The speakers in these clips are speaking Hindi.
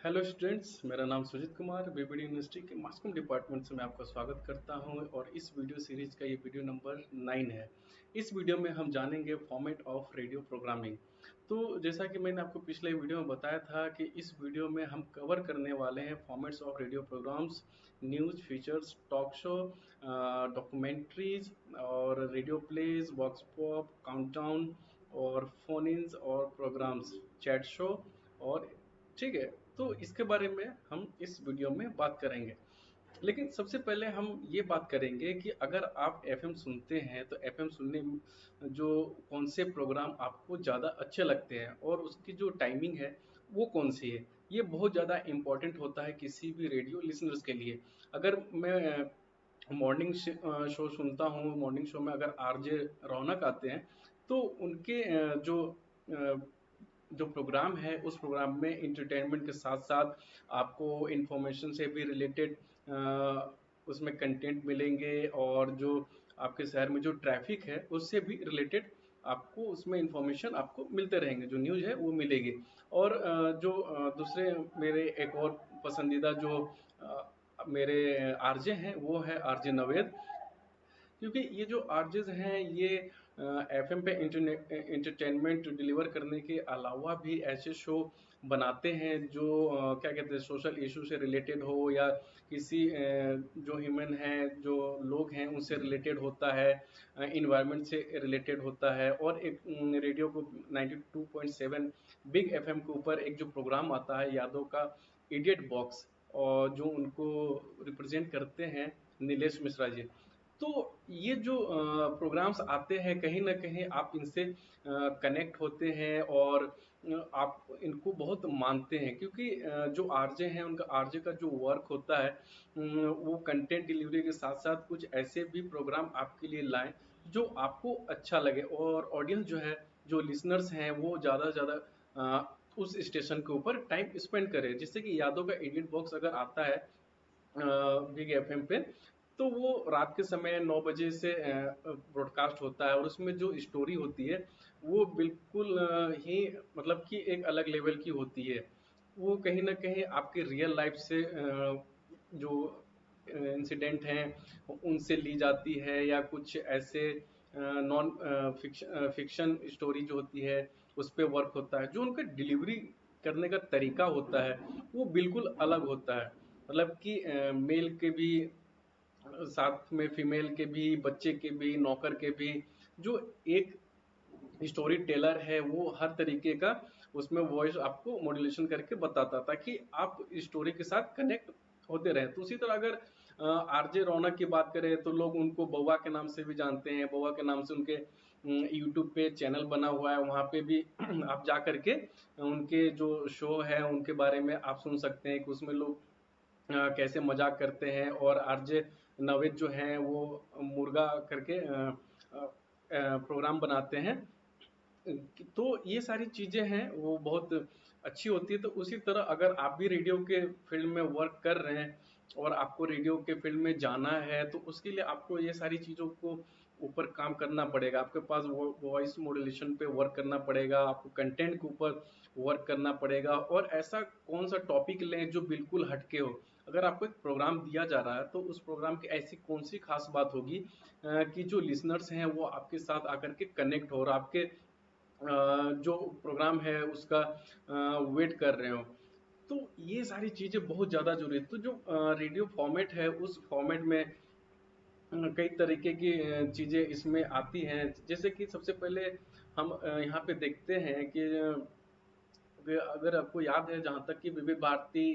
हेलो स्टूडेंट्स, मेरा नाम सुजीत कुमार बीबीडी यूनिवर्सिटी के मास कॉम डिपार्टमेंट से मैं आपका स्वागत करता हूं और इस वीडियो सीरीज का ये वीडियो नंबर 9 है। इस वीडियो में हम जानेंगे फॉर्मेट ऑफ रेडियो प्रोग्रामिंग। तो जैसा कि मैंने आपको पिछले वीडियो में बताया था कि इस वीडियो में हम कवर करने वाले हैं formats of radio programmes, news features, talk show, documentaries और radio plays, vox pop, countdown और फोन इन्स और प्रोग्राम्स, चैट शो और ठीक है। तो इसके बारे में हम इस वीडियो में बात करेंगे। लेकिन सबसे पहले हम ये बात करेंगे कि अगर आप एफएम सुनते हैं तो एफएम सुनने में जो कौन से प्रोग्राम आपको ज़्यादा अच्छे लगते हैं और उसकी जो टाइमिंग है वो कौन सी है। ये बहुत ज़्यादा इम्पोर्टेंट होता है किसी भी रेडियो लिसनर्स के लिए। अगर मैं मॉर्निंग शो सुनता हूँ, मॉर्निंग शो में अगर आरजे रौनक आते हैं तो उनके जो प्रोग्राम है उस प्रोग्राम में इंटरटेनमेंट के साथ साथ आपको इंफॉर्मेशन से भी रिलेटेड उसमें कंटेंट मिलेंगे और जो आपके शहर में जो ट्रैफिक है उससे भी रिलेटेड आपको उसमें इंफॉर्मेशन आपको मिलते रहेंगे, जो न्यूज़ है वो मिलेगी। और जो दूसरे मेरे एक और पसंदीदा जो मेरे आरजे हैं वो है आरजे नवेद। क्योंकि ये जो आरजेस हैं ये एफएम पे इंटरनेट एंटरटेनमेंट डिलीवर करने के अलावा भी ऐसे शो बनाते हैं जो क्या कहते हैं सोशल इशू से रिलेटेड हो या किसी जो ह्यूमन है जो लोग हैं उनसे रिलेटेड होता है, इन्वायरमेंट से रिलेटेड होता है। और एक रेडियो को 92.7 बिग एफएम के ऊपर एक जो प्रोग्राम आता है यादव का इडियट बॉक्स, और जो उनको रिप्रेजेंट करते हैं नीलेश मिश्रा जी। तो ये जो प्रोग्राम्स आते हैं कहीं न कहीं आप इनसे कनेक्ट होते हैं और आप इनको बहुत मानते हैं, क्योंकि जो आरजे हैं उनका आरजे का जो वर्क होता है वो कंटेंट डिलीवरी के साथ-साथ कुछ ऐसे भी प्रोग्राम आपके लिए लाएँ जो आपको अच्छा लगे और ऑडियंस जो है, जो लिसनर्स हैं वो ज़्यादा से ज़्यादा उस स्टेशन के ऊपर टाइम स्पेंड करें। जैसे कि यादव का इडियट बॉक्स अगर आता है बिग एफएम पे, तो वो रात के समय 9 बजे से ब्रॉडकास्ट होता है और उसमें जो स्टोरी होती है वो बिल्कुल ही मतलब कि एक अलग लेवल की होती है। वो कहीं न कहीं आपके रियल लाइफ से जो इंसिडेंट हैं उनसे ली जाती है या कुछ ऐसे नॉन फ़िक्शन स्टोरी जो होती है उस पे वर्क होता है। जो उनका डिलीवरी करने का तरीका होता है वो बिल्कुल अलग होता है। मतलब कि मेल के भी साथ में फीमेल के भी, बच्चे के भी, नौकर के भी, जो एक स्टोरी टेलर है वो हर तरीके का उसमें वॉइस आपको मॉड्यूलेशन करके बताता ताकि आप स्टोरी के साथ कनेक्ट होते रहें। तो उसी तरह अगर आरजे रौनक की बात करें तो लोग उनको बउआ के नाम से भी जानते हैं। बउआ के नाम से उनके यूट्यूब पे चैनल बना हुआ है, वहाँ पे भी आप जा कर के उनके जो शो है उनके बारे में आप सुन सकते हैं कि उसमें लोग कैसे मजाक करते हैं। और आरजे नवेद जो हैं वो मुर्गा करके प्रोग्राम बनाते हैं। तो ये सारी चीज़ें हैं वो बहुत अच्छी होती है। तो उसी तरह अगर आप भी रेडियो के फील्ड में वर्क कर रहे हैं और आपको रेडियो के फील्ड में जाना है तो उसके लिए आपको ये सारी चीज़ों को ऊपर काम करना पड़ेगा। आपके पास वॉइस मॉड्यूलेशन पे वर्क करना पड़ेगा, आपको कंटेंट के ऊपर वर्क करना पड़ेगा और ऐसा कौन सा टॉपिक लें जो बिल्कुल हटके हो। अगर आपको एक प्रोग्राम दिया जा रहा है तो उस प्रोग्राम की ऐसी कौन सी खास बात होगी कि जो लिसनर्स हैं वो आपके साथ आकर के कनेक्ट हो और आपके जो प्रोग्राम है उसका वेट कर रहे हो। तो ये सारी चीज़ें बहुत ज़्यादा ज़रूरी है। तो जो रेडियो फॉर्मेट है उस फॉर्मेट में कई तरीके की चीज़ें इसमें आती हैं। जैसे कि सबसे पहले हम यहाँ पे देखते हैं कि अगर आपको याद है जहाँ तक कि विविध भारती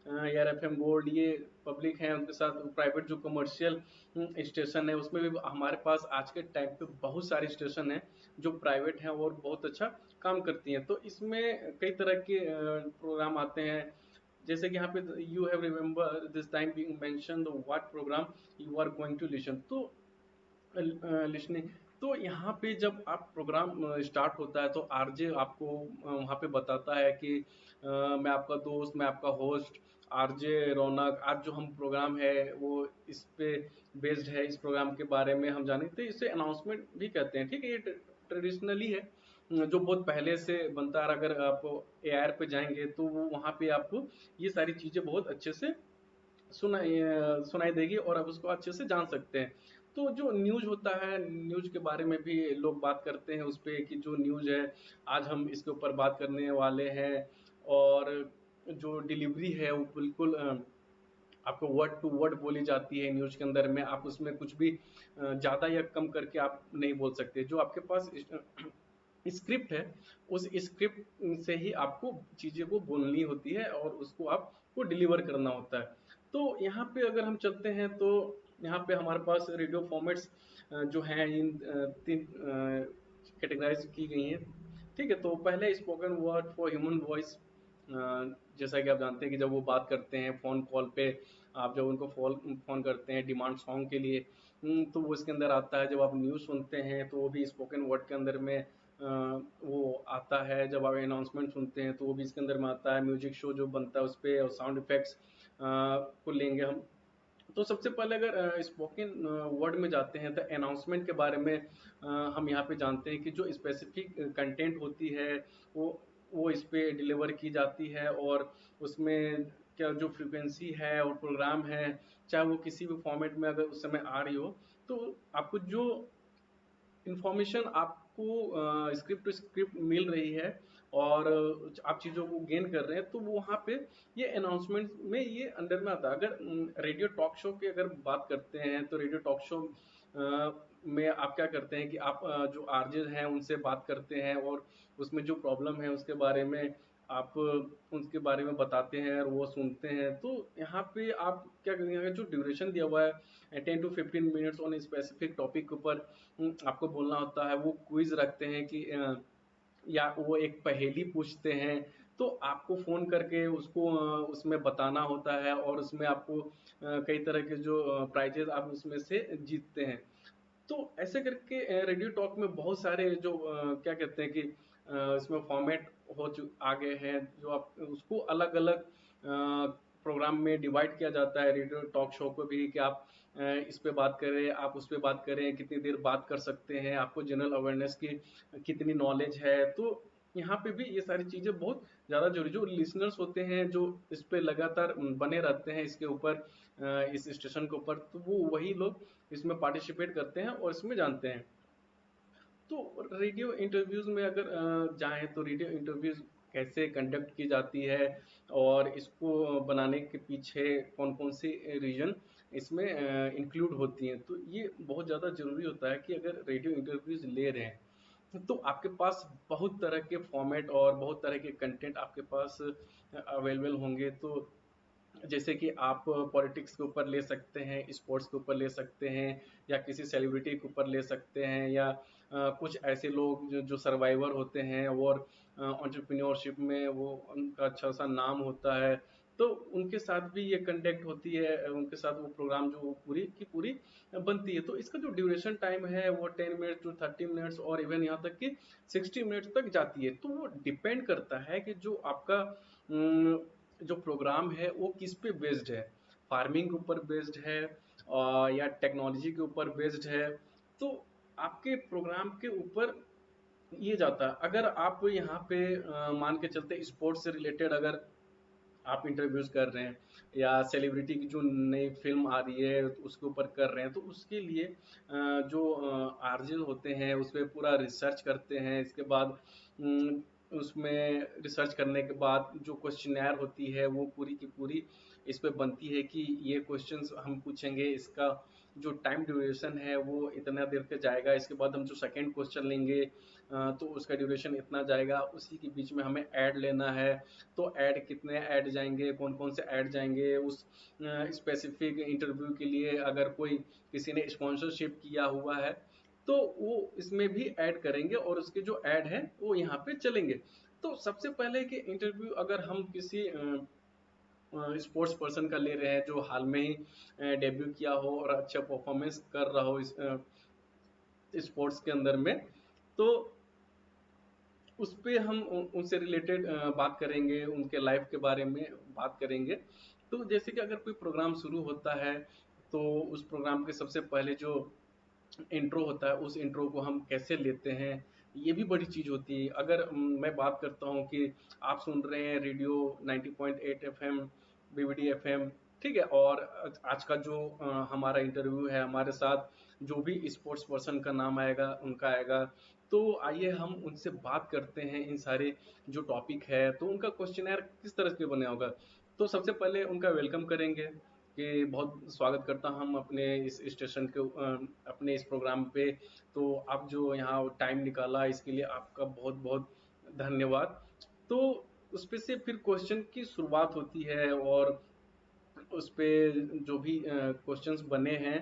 या एफएम गोल्ड ये पब्लिक हैं, उनके साथ प्राइवेट जो कमर्शियल स्टेशन है उसमें भी हमारे पास आज के टाइम पे बहुत सारे स्टेशन हैं जो प्राइवेट हैं और बहुत अच्छा काम करती हैं। तो इसमें कई तरह के प्रोग्राम आते हैं। जैसे कि यहाँ पे you have remember this time being mention the what programme you are going to listen. तो लिसनिंग, तो यहाँ पे जब आप प्रोग्राम स्टार्ट होता है तो आरजे आपको वहाँ पे बताता है कि मैं आपका दोस्त, मैं आपका होस्ट आरजे रौनक, आज जो हम प्रोग्राम है वो इस पे बेस्ड है, इस प्रोग्राम के बारे में हम जानेंगे। तो इसे अनाउंसमेंट भी कहते हैं। ठीक है, ये ट्रेडिशनली है जो बहुत पहले से बनता है, और अगर आप एआर पे जाएंगे तो वो वहाँ पे आपको ये सारी चीज़ें बहुत अच्छे से सुनाई देगी और आप उसको अच्छे से जान सकते हैं। तो जो न्यूज़ होता है, न्यूज़ के बारे में भी लोग बात करते हैं उस पे कि जो न्यूज़ है, आज हम इसके ऊपर बात करने वाले हैं। और जो डिलीवरी है वो बिल्कुल आपको वर्ड टू वर्ड बोली जाती है न्यूज़ के अंदर में। आप उसमें कुछ भी ज़्यादा या कम करके आप नहीं बोल सकते। जो आपके पास स्क्रिप्ट है, उस स्क्रिप्ट से ही आपको चीज़ें को बोलनी होती है और उसको आपको डिलीवर करना होता है। तो यहाँ पे अगर हम चलते हैं तो यहाँ पे हमारे पास रेडियो फॉर्मेट्स जो हैं इन 3 कैटेगराइज़ की गई हैं। ठीक है, तो पहले spoken word for human voice, जैसा कि आप जानते हैं कि जब वो बात करते हैं फ़ोन कॉल पे, आप जब उनको फ़ोन करते हैं डिमांड सॉन्ग के लिए, तो वो इसके अंदर आता है। जब आप न्यूज़ सुनते हैं तो वो भी स्पोकन वर्ड के अंदर में वो आता है। जब आप अनाउंसमेंट सुनते हैं तो वो भी इसके अंदर में आता है। म्यूजिक शो जो बनता है उस पे, और साउंड इफेक्ट्स को लेंगे हम। तो सबसे पहले अगर स्पोकन वर्ड में जाते हैं तो अनाउंसमेंट के बारे में हम यहाँ पे जानते हैं कि जो स्पेसिफिक कंटेंट होती है वो वो इस पे डिलीवर की जाती है। और उसमें क्या जो फ्रीक्वेंसी है और प्रोग्राम है, चाहे वो किसी भी फॉर्मेट में अगर उस समय आ रही हो, तो आपको जो इंफॉर्मेशन आपको स्क्रिप्ट टू स्क्रिप्ट मिल रही है और आप चीज़ों को गेन कर रहे हैं, तो वो वहाँ पे ये अनाउंसमेंट में ये अंडर में आता है। अगर रेडियो टॉक शो की अगर बात करते हैं तो रेडियो टॉक शो में आप क्या करते हैं कि आप जो आरजे हैं उनसे बात करते हैं और उसमें जो प्रॉब्लम है उसके बारे में आप उनके बारे में बताते हैं और वो सुनते हैं। तो यहाँ पे आप क्या करेंगे, जो ड्यूरेशन दिया हुआ है 10 to 15 minutes on specific topic के ऊपर आपको बोलना होता है। वो क्विज रखते हैं कि या वो एक पहेली पूछते हैं, तो आपको फ़ोन करके उसको उसमें बताना होता है और उसमें आपको कई तरह के जो प्राइजेस आप उसमें से जीतते हैं। तो ऐसे करके रेडियो टॉक में बहुत सारे जो क्या कहते हैं कि इसमें फॉर्मेट आ गए हैं, जो आप उसको अलग अलग प्रोग्राम में डिवाइड किया जाता है। रेडियो टॉक शो को भी कि आप इस पे बात करें, आप उस पे बात करें, कितनी देर बात कर सकते हैं, आपको जनरल अवेयरनेस की कितनी नॉलेज है। तो यहाँ पे भी ये सारी चीज़ें बहुत ज़्यादा जरूरी, जो लिसनर्स होते हैं जो इस पे लगातार बने रहते हैं इसके ऊपर, इस स्टेशन के ऊपर, तो वो वही लोग इसमें पार्टिसिपेट करते हैं और इसमें जानते हैं। तो रेडियो इंटरव्यूज़ में अगर जाएँ तो रेडियो इंटरव्यूज़ कैसे कंडक्ट की जाती है और इसको बनाने के पीछे कौन-कौन सी रीज़न इसमें इंक्लूड होती हैं। तो ये बहुत ज़्यादा ज़रूरी होता है कि अगर रेडियो इंटरव्यूज़ ले रहे हैं तो आपके पास बहुत तरह के फॉर्मेट और बहुत तरह के कंटेंट आपके पास अवेलेबल होंगे। तो जैसे कि आप पॉलिटिक्स के ऊपर ले सकते हैं, स्पोर्ट्स के ऊपर ले सकते हैं, या किसी सेलिब्रिटी के ऊपर ले सकते हैं, या कुछ ऐसे लोग जो सर्वाइवर होते हैं और एंटरप्रेन्योरशिप में वो उनका अच्छा सा नाम होता है, तो उनके साथ भी ये कंडक्ट होती है। उनके साथ वो प्रोग्राम जो पूरी की पूरी बनती है। तो इसका जो ड्यूरेशन टाइम है वो 10 मिनट टू 30 मिनट्स और इवन यहाँ तक कि 60 मिनट्स तक जाती है। तो वो डिपेंड करता है कि जो आपका जो प्रोग्राम है वो किस पे बेस्ड है, फार्मिंग के ऊपर बेस्ड है या टेक्नोलॉजी के ऊपर बेस्ड है। तो आपके प्रोग्राम के ऊपर ये जाता है। अगर आप यहाँ पे मान के चलते स्पोर्ट्स से रिलेटेड अगर आप इंटरव्यूज कर रहे हैं, या सेलिब्रिटी की जो नई फिल्म आ रही है तो उसके ऊपर कर रहे हैं, तो उसके लिए जो आरजे होते हैं उस पर पूरा रिसर्च करते हैं। इसके बाद उसमें रिसर्च करने के बाद जो क्वेश्चनर होती है वो पूरी की पूरी इस पे बनती है कि ये क्वेश्चंस हम पूछेंगे, इसका जो टाइम ड्यूरेशन है वो इतना देर का जाएगा। इसके बाद हम जो सेकंड क्वेश्चन लेंगे तो उसका ड्यूरेशन इतना जाएगा। उसी के बीच में हमें ऐड लेना है, तो ऐड कितने ऐड जाएंगे, कौन कौन से ऐड जाएंगे उस स्पेसिफिक इंटरव्यू के लिए। अगर कोई किसी ने स्पॉन्सरशिप किया हुआ है तो वो इसमें भी ऐड करेंगे और उसके जो ऐड है वो यहाँ पे चलेंगे। तो सबसे पहले कि इंटरव्यू अगर हम किसी स्पोर्ट्स पर्सन का ले रहे हैं जो हाल में ही डेब्यू किया हो और अच्छा परफॉर्मेंस कर रहा हो इस स्पोर्ट्स के अंदर में, तो उस पे हम उनसे रिलेटेड बात करेंगे, उनके लाइफ के बारे में बात करेंगे। तो जैसे कि अगर कोई प्रोग्राम शुरू होता है तो उस प्रोग्राम के सबसे पहले जो इंट्रो होता है, उस इंट्रो को हम कैसे लेते हैं, ये भी बड़ी चीज़ होती है। अगर मैं बात करता हूँ कि आप सुन रहे हैं रेडियो 90.8 एफएम, बीबीडी एफएम, ठीक है? और आज का जो हमारा इंटरव्यू है, हमारे साथ जो भी स्पोर्ट्स पर्सन का नाम आएगा, उनका आएगा। तो आइए हम उनसे बात करते हैं इन सारे जो टॉपिक है, तो उनका क्वेश्चनेयर किस तरह से बना होगा। तो सबसे पहले उनका वेलकम करेंगे कि बहुत स्वागत करता हूं हम अपने इस स्टेशन के अपने इस प्रोग्राम पे। तो आप जो यहाँ टाइम निकाला इसके लिए आपका बहुत बहुत धन्यवाद। तो उस पे से फिर क्वेश्चन की शुरुआत होती है और उस पे जो भी क्वेश्चंस बने हैं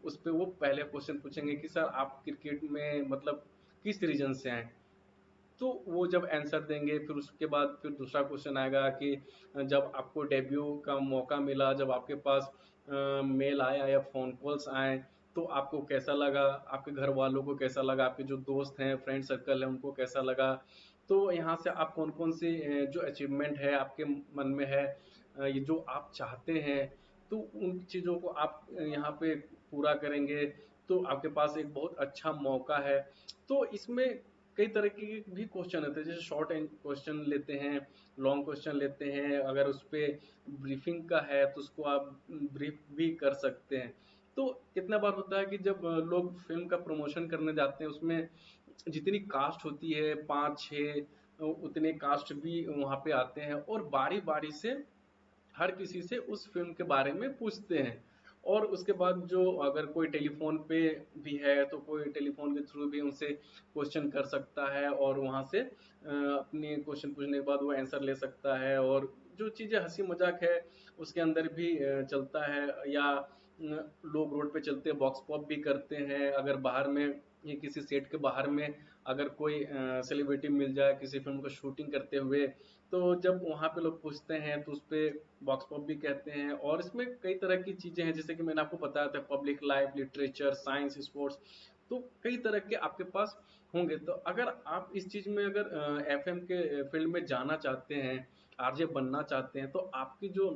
उस पे वो पहले क्वेश्चन पूछेंगे कि सर आप क्रिकेट में मतलब किस रीजन से हैं। तो वो जब आंसर देंगे फिर उसके बाद फिर दूसरा क्वेश्चन आएगा कि जब आपको डेब्यू का मौका मिला, जब आपके पास मेल आया या फ़ोन कॉल्स आए, तो आपको कैसा लगा? आपके घर वालों को कैसा लगा? आपके जो दोस्त हैं, फ्रेंड सर्कल है, उनको कैसा लगा? तो यहाँ से आप कौन-कौन से जो अचीवमेंट है आपके मन में है, ये जो आप चाहते हैं, तो उन चीज़ों को आप यहाँ पे पूरा करेंगे, तो आपके पास एक बहुत अच्छा मौका है। तो इसमें कई तरह के भी क्वेश्चन होते हैं, जैसे शॉर्ट एंड क्वेश्चन लेते हैं, लॉन्ग क्वेश्चन लेते हैं। अगर उस पे ब्रीफिंग का है तो उसको आप ब्रीफ भी कर सकते हैं। तो कितना बार होता है कि जब लोग फिल्म का प्रमोशन करने जाते हैं उसमें जितनी कास्ट होती है 5-6 उतने कास्ट भी वहाँ पे आते हैं और बारी-बारी से हर किसी से उस फ़िल्म के बारे में पूछते हैं। और उसके बाद जो अगर कोई टेलीफ़ोन पे भी है, तो कोई टेलीफ़ोन के थ्रू भी उनसे क्वेश्चन कर सकता है और वहाँ से अपने क्वेश्चन पूछने के बाद वो आंसर ले सकता है। और जो चीज़ें हँसी-मज़ाक है, उसके अंदर भी चलता है। या लोग रोड पे चलते बॉक्स पॉप भी करते हैं। अगर बाहर में ये किसी सेट के बाहर में अगर कोई सेलिब्रिटी मिल जाए किसी फ़िल्म को शूटिंग करते हुए, तो जब वहाँ पे लोग पूछते हैं तो उसपे बॉक्स पॉप भी कहते हैं। और इसमें कई तरह की चीज़ें हैं जैसे कि मैंने आपको बताया था public life, literature, science, sports, तो कई तरह के आपके पास होंगे। तो अगर आप इस चीज़ में अगर एफएम के फील्ड में जाना चाहते हैं, आरजे बनना चाहते हैं, तो आपकी जो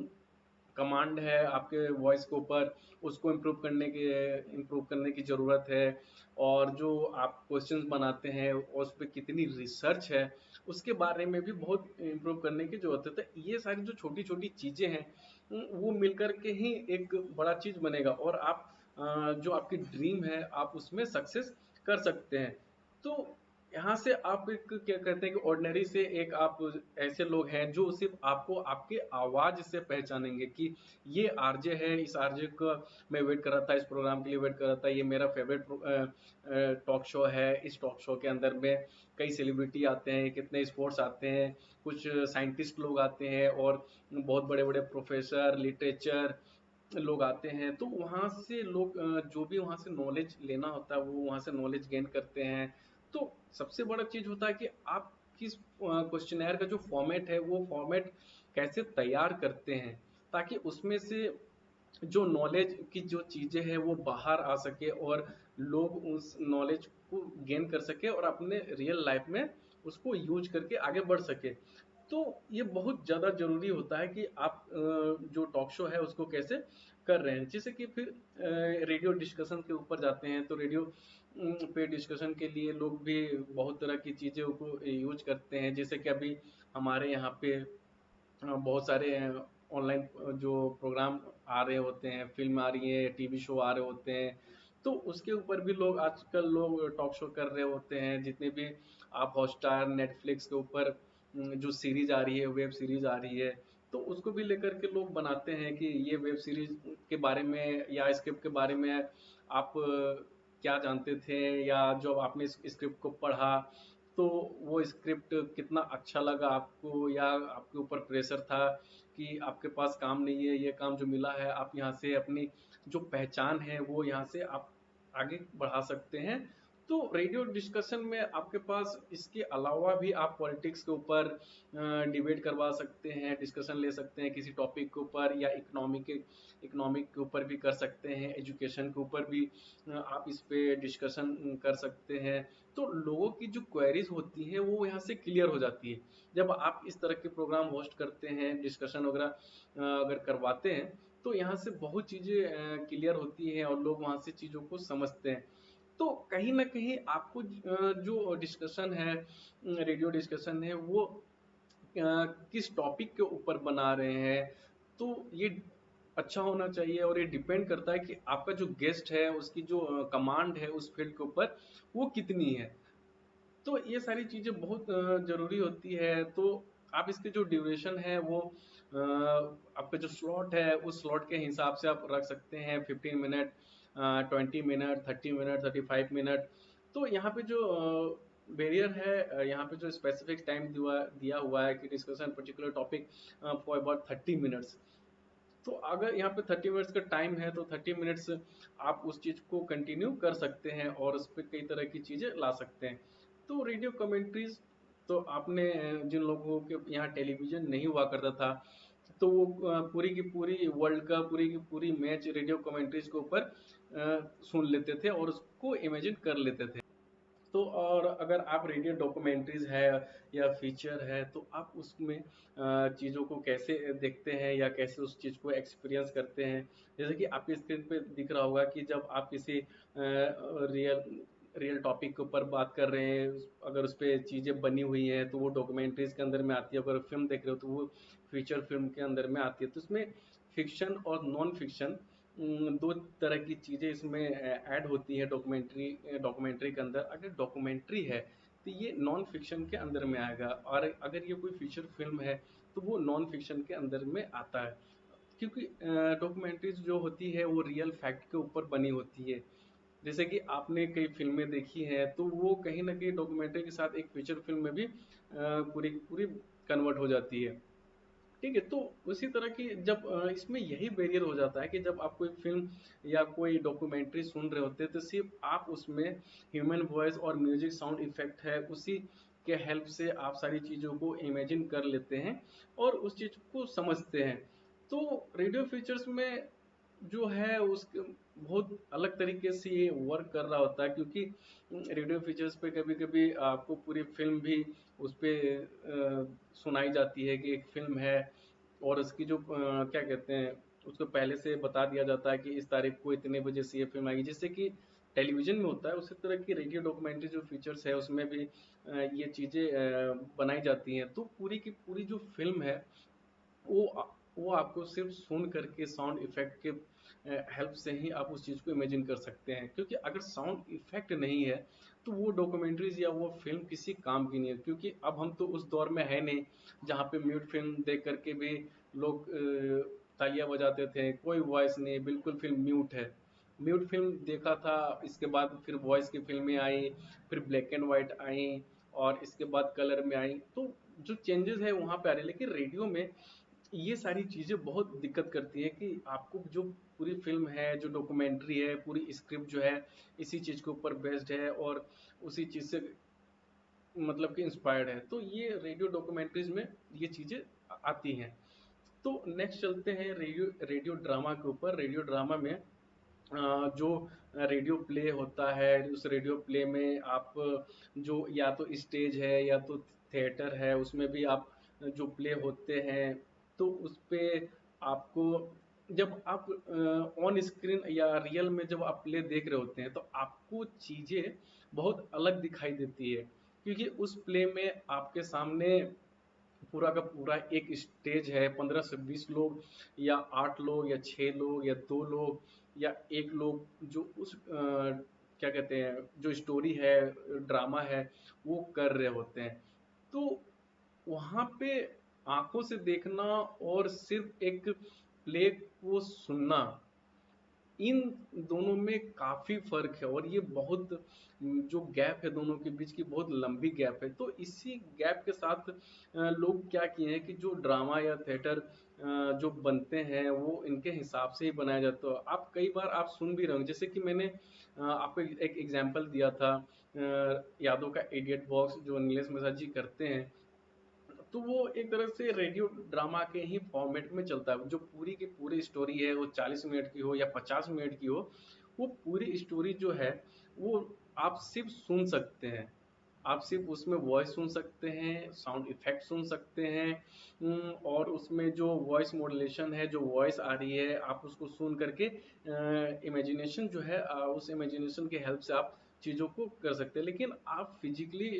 कमांड है आपके वॉइस के ऊपर उसको इम्प्रूव करने की ज़रूरत है। और जो आप क्वेश्चंस बनाते हैं और उस पे कितनी रिसर्च है उसके बारे में भी बहुत इम्प्रूव करने की ज़रूरत है। तो ये सारी जो छोटी-छोटी चीज़ें हैं वो मिलकर के ही एक बड़ा चीज़ बनेगा और आप जो आपकी ड्रीम है आप उसमें सक्सेस कर सकते हैं। तो यहाँ से आप एक क्या कहते हैं कि ऑर्डिनरी से एक आप ऐसे लोग हैं जो सिर्फ़ आपको आपके आवाज़ से पहचानेंगे कि ये आरजे है, इस आरजे का मैं वेट कर रहा था, इस प्रोग्राम के लिए वेट कर रहा था, ये मेरा फ़ेवरेट टॉक शो है। इस टॉक शो के अंदर में कई सेलिब्रिटी आते हैं, कितने स्पोर्ट्स आते हैं, कुछ साइंटिस्ट लोग आते हैं और बहुत बड़े-बड़े प्रोफ़ेसर, लिटरेचर लोग आते हैं। तो वहाँ से लोग जो भी वहाँ से नॉलेज लेना होता है, वो वहाँ से नॉलेज गेन करते हैं। तो सबसे बड़ा चीज़ होता है कि आप किस क्वेश्चनेयर का जो फॉर्मेट है, वो फॉर्मेट कैसे तैयार करते हैं, ताकि उसमें से जो नॉलेज की जो चीज़ें हैं वो बाहर आ सके और लोग उस नॉलेज को गेन कर सके और अपने रियल लाइफ में उसको यूज करके आगे बढ़ सके। तो ये बहुत ज़्यादा ज़रूरी होता है कि आप जो टॉक शो है उसको कैसे कर रहे हैं। जैसे कि फिर रेडियो डिस्कशन के ऊपर जाते हैं तो रेडियो पे डिस्कशन के लिए लोग भी बहुत तरह की चीज़ों को यूज करते हैं। जैसे कि अभी हमारे यहाँ पे बहुत सारे ऑनलाइन जो प्रोग्राम आ रहे होते हैं, फ़िल्म आ रही है, टीवी शो आ रहे होते हैं, तो उसके ऊपर भी लोग आजकल लोग टॉक शो कर रहे होते हैं। जितने भी आप हॉटस्टार, नेटफ्लिक्स के ऊपर जो सीरीज़ आ रही है, वेब सीरीज़ आ रही है, तो उसको भी लेकर के लोग बनाते हैं कि ये वेब सीरीज़ के बारे में या स्क्रिप्ट के बारे में आप क्या जानते थे या जब आपने इस स्क्रिप्ट को पढ़ा तो वो स्क्रिप्ट कितना अच्छा लगा आपको या आपके ऊपर प्रेशर था कि आपके पास काम नहीं है, ये काम जो मिला है आप यहाँ से अपनी जो पहचान है वो यहाँ से आप आगे बढ़ा सकते हैं। तो रेडियो डिस्कशन में आपके पास इसके अलावा भी आप पॉलिटिक्स के ऊपर डिबेट करवा सकते हैं, डिस्कशन ले सकते हैं किसी टॉपिक के ऊपर या इकोनॉमिक के ऊपर भी कर सकते हैं, एजुकेशन के ऊपर भी आप इस पे डिस्कशन कर सकते हैं। तो लोगों की जो क्वेरीज होती हैं वो यहाँ से क्लियर हो जाती है। जब आप इस तरह के प्रोग्राम होस्ट करते हैं, डिस्कशन वगैरह अगर करवाते हैं, तो यहाँ से बहुत चीज़ें क्लियर होती हैं और लोग वहाँ से चीज़ों को समझते हैं। तो कहीं न कहीं आपको जो डिस्कशन है, रेडियो डिस्कशन है, वो किस टॉपिक के ऊपर बना रहे हैं, तो ये अच्छा होना चाहिए। और ये डिपेंड करता है कि आपका जो गेस्ट है उसकी जो कमांड है उस फील्ड के ऊपर वो कितनी है। तो ये सारी चीज़ें बहुत ज़रूरी होती है। तो आप इसकी जो ड्यूरेशन है वो आपका जो स्लॉट है उस स्लॉट के हिसाब से आप रख सकते हैं, 15 मिनट, 20 मिनट, 30 मिनट, 35 मिनट। तो यहाँ पे जो बैरियर है, यहाँ पे जो स्पेसिफिक टाइम दिया दिया हुआ है कि discussion particular topic for about 30 minutes. तो अगर यहाँ पे 30 मिनट्स का टाइम है तो 30 मिनट्स आप उस चीज़ को कंटिन्यू कर सकते हैं और उस पर कई तरह की चीज़ें ला सकते हैं। तो रेडियो कमेंट्रीज, तो आपने जिन लोगों के यहाँ टेलीविज़न नहीं हुआ करता था, तो वो पूरी की पूरी वर्ल्ड कप, पूरी की पूरी मैच रेडियो कमेंट्रीज के ऊपर सुन लेते थे और उसको इमेजिन कर लेते थे। तो और अगर आप रेडियो डॉक्यूमेंट्रीज है या फीचर है तो आप उसमें चीज़ों को कैसे देखते हैं या कैसे उस चीज़ को एक्सपीरियंस करते हैं। जैसे कि आपकी स्क्रीन पे दिख रहा होगा कि जब आप किसी रियल रियल टॉपिक के ऊपर बात कर रहे हैं, अगर उस पर चीज़ें बनी हुई हैं तो वो डॉक्यूमेंट्रीज के अंदर में आती है। अगर फिल्म देख रहे हो तो वो फीचर फिल्म के अंदर में आती है। तो इसमें फिक्शन और नॉन फिक्शन दो तरह की चीज़ें इसमें ऐड होती है डॉक्यूमेंट्री डॉक्यूमेंट्री के अंदर। अगर डॉक्यूमेंट्री है तो ये नॉन फिक्शन के अंदर में आएगा, और अगर ये कोई फीचर फिल्म है तो वो नॉन फिक्शन के अंदर में आता है। क्योंकि डॉक्यूमेंट्रीज जो होती है वो रियल फैक्ट के ऊपर बनी होती है। जैसे कि आपने कई फिल्में देखी हैं तो वो कहीं ना कहीं डॉक्यूमेंट्री के साथ एक फीचर फिल्म में भी पूरी की पूरी कन्वर्ट हो जाती है। ठीक है, तो उसी तरह की जब इसमें यही बैरियर हो जाता है कि जब आप कोई फ़िल्म या कोई डॉक्यूमेंट्री सुन रहे होते हैं, तो सिर्फ़ आप उसमें ह्यूमन वॉइस और म्यूज़िक साउंड इफ़ेक्ट है, उसी के हेल्प से आप सारी चीज़ों को इमेजिन कर लेते हैं और उस चीज़ को समझते हैं। तो रेडियो फीचर्स में जो है उसके बहुत अलग तरीके से ये वर्क कर रहा होता है, क्योंकि रेडियो फीचर्स पे कभी-कभी आपको पूरी फ़िल्म भी उस पे सुनाई जाती है कि एक फ़िल्म है और उसकी जो क्या कहते हैं, उसको पहले से बता दिया जाता है कि इस तारीख को इतने बजे से ये फ़िल्म आएगी, जैसे कि टेलीविज़न में होता है। उसी तरह की रेडियो डॉक्यूमेंट्री जो फ़ीचर्स है उसमें भी ये चीज़ें बनाई जाती हैं। तो पूरी की पूरी जो फ़िल्म है वो आपको सिर्फ सुन करके साउंड इफेक्ट के हेल्प से ही आप उस चीज़ को इमेजिन कर सकते हैं। क्योंकि अगर साउंड इफेक्ट नहीं है तो वो डॉक्यूमेंट्रीज या वो फिल्म किसी काम की नहीं है। क्योंकि अब हम तो उस दौर में है नहीं जहाँ पे म्यूट फिल्म देख करके भी लोग तालियां बजाते थे, कोई वॉइस नहीं, बिल्कुल फिल्म म्यूट है। म्यूट फिल्म देखा था, इसके बाद फिर वॉइस की फिल्में आई, फिर ब्लैक एंड वाइट आई, और इसके बाद कलर में आई। तो जो चेंजेस है वहाँ पे आ रहे हैं, लेकिन रेडियो में ये सारी चीज़ें बहुत दिक्कत करती है कि आपको जो पूरी फ़िल्म है, जो डॉक्यूमेंट्री है, पूरी स्क्रिप्ट जो है, इसी चीज़ के ऊपर बेस्ड है और उसी चीज़ से मतलब कि इंस्पायर्ड है। तो ये रेडियो डॉक्यूमेंट्रीज़ में ये चीज़ें आती हैं। तो नेक्स्ट चलते हैं रेडियो रेडियो ड्रामा के ऊपर। रेडियो ड्रामा में जो रेडियो प्ले होता है, उस रेडियो प्ले में आप जो या तो स्टेज है या तो थिएटर है, उसमें भी आप जो प्ले होते हैं तो उस पे आपको, जब आप ऑन स्क्रीन या रियल में जब आप प्ले देख रहे होते हैं तो आपको चीज़ें बहुत अलग दिखाई देती है। क्योंकि उस प्ले में आपके सामने पूरा का पूरा एक स्टेज है, 15 से 20 लोग या 8 लोग या 6 लोग या 2 लोग या 1 लोग जो उस क्या कहते हैं, जो स्टोरी है, ड्रामा है, वो कर रहे होते हैं। तो वहाँ पे आँखों से देखना और सिर्फ़ एक प्ले को सुनना, इन दोनों में काफ़ी फ़र्क है। और ये बहुत जो गैप है दोनों के बीच की, बहुत लंबी गैप है। तो इसी गैप के साथ लोग क्या किए हैं कि जो ड्रामा या थिएटर जो बनते हैं वो इनके हिसाब से ही बनाया जाता है। आप कई बार आप सुन भी रहे होंगे, जैसे कि मैंने आपको एक एग्जांपल दिया था यादों का इडियट बॉक्स जो नीलेश मिश्रा जी करते हैं। तो वो एक तरह से रेडियो ड्रामा के ही फॉर्मेट में चलता है। जो पूरी की पूरी स्टोरी है वो 40 मिनट की हो या 50 मिनट की हो, वो पूरी स्टोरी जो है वो आप सिर्फ सुन सकते हैं। आप सिर्फ उसमें वॉइस सुन सकते हैं, साउंड इफेक्ट सुन सकते हैं, और उसमें जो वॉइस मॉड्यूलेशन है, जो वॉइस आ रही है, आप उसको सुन करके इमेजिनेशन जो है, उस इमेजिनेशन के हेल्प से आप चीज़ों को कर सकते हैं। लेकिन आप फिजिकली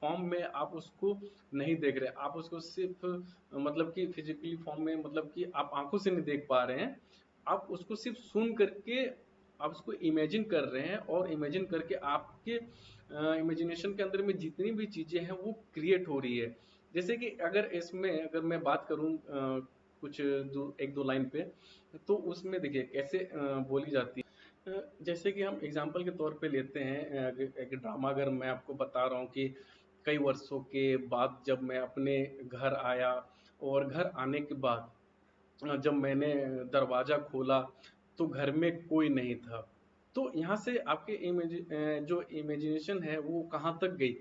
फॉर्म में आप उसको नहीं देख रहे, आप उसको सिर्फ मतलब कि फिजिकली फॉर्म में, मतलब कि आप आंखों से नहीं देख पा रहे हैं, आप उसको सिर्फ सुन करके आप उसको इमेजिन कर रहे हैं, और इमेजिन करके आपके इमेजिनेशन के अंदर में जितनी भी चीजें हैं वो क्रिएट हो रही है। जैसे कि अगर इसमें अगर मैं बात करूं कुछ एक दो लाइन पे, तो उसमें देखिए कैसे बोली जाती है। जैसे कि हम एग्जाम्पल के तौर पे लेते हैं, एक ड्रामा अगर मैं आपको बता रहा हूँ कि कई वर्षों के बाद जब मैं अपने घर आया, और घर आने के बाद जब मैंने दरवाजा खोला तो घर में कोई नहीं था। तो यहाँ से आपके जो इमेजिनेशन है वो कहाँ तक गई,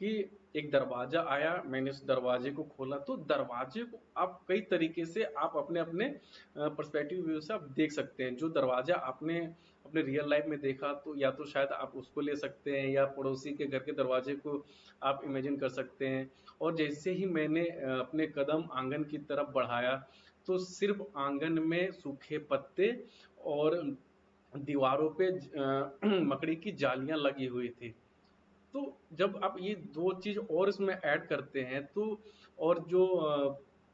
कि एक दरवाजा आया, मैंने उस दरवाजे को खोला, तो दरवाजे को आप कई तरीके से आप अपने अपने पर्सपेक्टिव व्यू से आप देख सकते हैं। जो दरवाजा आपने अपने रियल लाइफ में देखा, तो या तो शायद आप उसको ले सकते हैं, या पड़ोसी के घर के दरवाजे को आप इमेजिन कर सकते हैं। और जैसे ही मैंने अपने कदम आंगन की तरफ बढ़ाया, तो सिर्फ आंगन में सूखे पत्ते और दीवारों पे मकड़ी की जालियां लगी हुई थी। तो जब आप ये दो चीज और इसमें ऐड करते हैं, तो और जो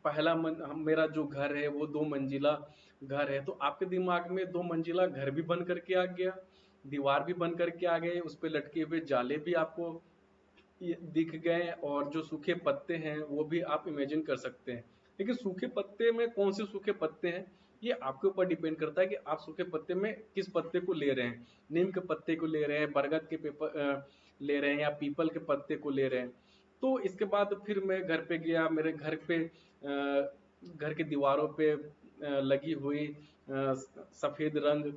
पहला मेरा जो घर है वो 2 मंजिला घर है, तो आपके दिमाग में 2 मंजिला घर भी बन करके आ गया, दीवार भी बन करके आ गए, उस पे लटके हुए जाले भी आपको ये दिख गए, और जो सूखे पत्ते हैं वो भी आप इमेजिन कर सकते हैं। लेकिन सूखे पत्ते में कौन से सूखे पत्ते हैं, ये आपके ऊपर डिपेंड करता है कि आप सूखे पत्ते में किस पत्ते को ले रहे हैं। नीम के पत्ते को ले रहे हैं, बरगद के पेपर ले रहे हैं, या पीपल के पत्ते को ले रहे हैं। तो इसके बाद फिर मैं घर पे गया, मेरे घर पे घर की दीवारों पे लगी हुई सफेद रंग,